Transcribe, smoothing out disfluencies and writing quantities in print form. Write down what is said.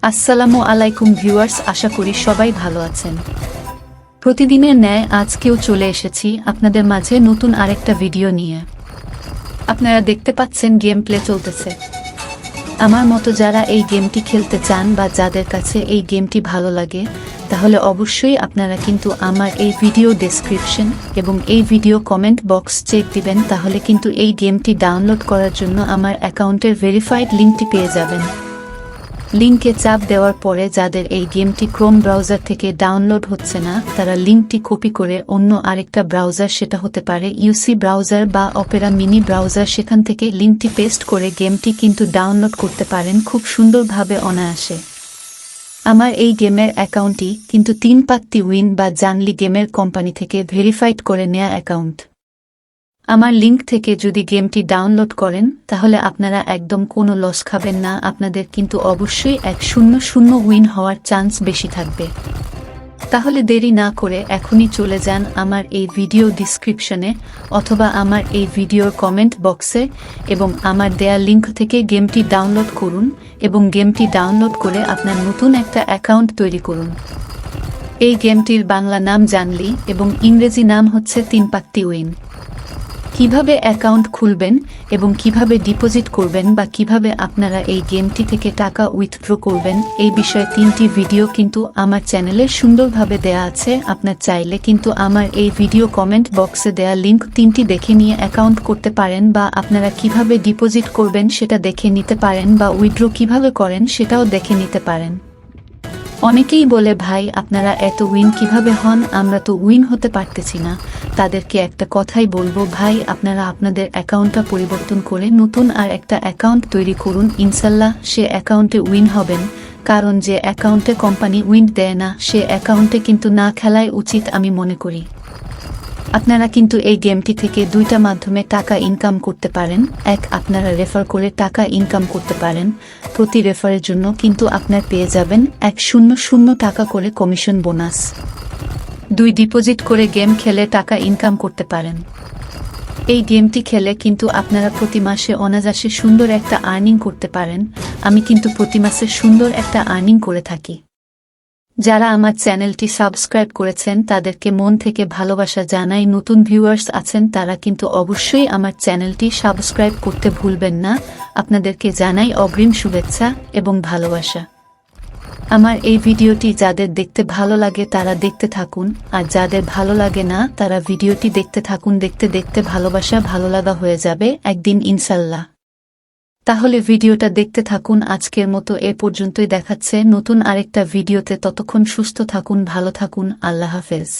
আসসালামু আলাইকুম ভিউয়ার্স, আশা করি সবাই ভালো আছেন। প্রতিদিনের ন্যায় আজকেও চলে এসেছি আপনাদের মাঝে নতুন আরেকটা ভিডিও নিয়ে। আপনারা দেখতে পাচ্ছেন গেম প্লে চলতেছে। আমার মতো যারা এই গেমটি খেলতে চান বা যাদের কাছে এই গেমটি ভালো লাগে, তাহলে অবশ্যই আপনারা কিন্তু আমার এই ভিডিও ডেসক্রিপশন এবং এই ভিডিও কমেন্ট বক্স চেক দিবেন, তাহলে কিন্তু এই গেমটি ডাউনলোড করার জন্য আমার অ্যাকাউন্টের ভেরিফাইড লিঙ্কটি পেয়ে যাবেন। লিঙ্কে চাপ দেওয়ার পরে যাদের এই গেমটি ক্রোম ব্রাউজার থেকে ডাউনলোড হচ্ছে না, তারা লিঙ্কটি কপি করে অন্য আরেকটা ব্রাউজার, সেটা হতে পারে ইউসি ব্রাউজার বা অপেরা মিনি ব্রাউজার, সেখান থেকে লিঙ্কটি পেস্ট করে গেমটি কিন্তু ডাউনলোড করতে পারেন খুব সুন্দরভাবে অনায়াসে। আমার এই গেমের অ্যাকাউন্টটি কিন্তু 3 পাত্তি উইন বা জানলি গেমের কোম্পানি থেকে ভেরিফাইড করে নেয়া অ্যাকাউন্ট। আমার লিঙ্ক থেকে যদি গেমটি ডাউনলোড করেন তাহলে আপনারা একদম কোনো লস খাবেন না, আপনাদের কিন্তু অবশ্যই 100 উইন হওয়ার চান্স বেশি থাকবে। তাহলে দেরি না করে এখনই চলে যান আমার এই ভিডিও ডিসক্রিপশনে অথবা আমার এই ভিডিওর কমেন্ট বক্সে এবং আমার দেয়া লিঙ্ক থেকে গেমটি ডাউনলোড করুন এবং গেমটি ডাউনলোড করে আপনার নতুন একটা অ্যাকাউন্ট তৈরি করুন। এই গেমটির বাংলা নাম জানলি এবং ইংরেজি নাম হচ্ছে 3 পাত্তি উইন। কিভাবে অ্যাকাউন্ট খুলবেন এবং কিভাবে ডিপোজিট করবেন বা কিভাবে আপনারা এই গেমটি থেকে টাকা উইথড্র করবেন, এই বিষয়ে 3টি ভিডিও কিন্তু আমার চ্যানেলে সুন্দরভাবে দেয়া আছে। আপনার চাইলে কিন্তু আমার এই ভিডিও কমেন্ট বক্সে দেয়া লিঙ্ক 3টি দেখে নিয়ে অ্যাকাউন্ট করতে পারেন, বা আপনারা কিভাবে ডিপোজিট করবেন সেটা দেখে নিতে পারেন, বা উইথড্র কিভাবে করেন সেটাও দেখে নিতে পারেন। অনেকেই বলে, ভাই আপনারা এত উইন কিভাবে হন, আমরা তো উইন হতে পারতেছি না। তাদেরকে একটা কথাই বলবো, ভাই আপনারা আপনাদের অ্যাকাউন্টটা পরিবর্তন করে নতুন আর একটা অ্যাকাউন্ট তৈরি করুন, ইনশাল্লাহ সে অ্যাকাউন্টে উইন হবেন। কারণ যে অ্যাকাউন্টে কোম্পানি উইন দেয় না, সে অ্যাকাউন্টে কিন্তু না খেলাই উচিত আমি মনে করি। আপনারা কিন্তু এই গেমটি থেকে 2টা মাধ্যমে টাকা ইনকাম করতে পারেন। এক, আপনারা রেফার করে টাকা ইনকাম করতে পারেন। প্রতি রেফারের জন্য কিন্তু আপনার পেয়ে যাবেন 100 টাকা করে কমিশন বোনাস। 2, ডিপোজিট করে গেম খেলে টাকা ইনকাম করতে পারেন। এই গেমটি খেলে কিন্তু আপনারা প্রতি মাসে অনায়াসে সুন্দর একটা আর্নিং করতে পারেন। আমি কিন্তু প্রতি মাসে সুন্দর একটা আর্নিং করে থাকি। যারা আমার চ্যানেলটি সাবস্ক্রাইব করেছেন তাদেরকে মন থেকে ভালোবাসা জানাই। নতুন ভিউয়ার্স আছেন তারা কিন্তু অবশ্যই আমার চ্যানেলটি সাবস্ক্রাইব করতে ভুলবেন না। আপনাদেরকে জানাই অগ্রিম শুভেচ্ছা এবং ভালোবাসা। আমার এই ভিডিওটি যাদের দেখতে ভালো লাগে তারা দেখতে থাকুন, আর যাদের ভালো লাগে না তারা ভিডিওটি দেখতে থাকুন। দেখতে দেখতে ভালোবাসা ভালো লাগা হয়ে যাবে একদিন ইনশাল্লাহ। তাহলে ভিডিওটা দেখতে থাকুন। আজকের মতো এ পর্যন্তই, দেখাচ্ছে নতুন আরেকটা ভিডিওতে। ততক্ষণ সুস্থ থাকুন, ভালো থাকুন, আল্লাহ হাফেজ।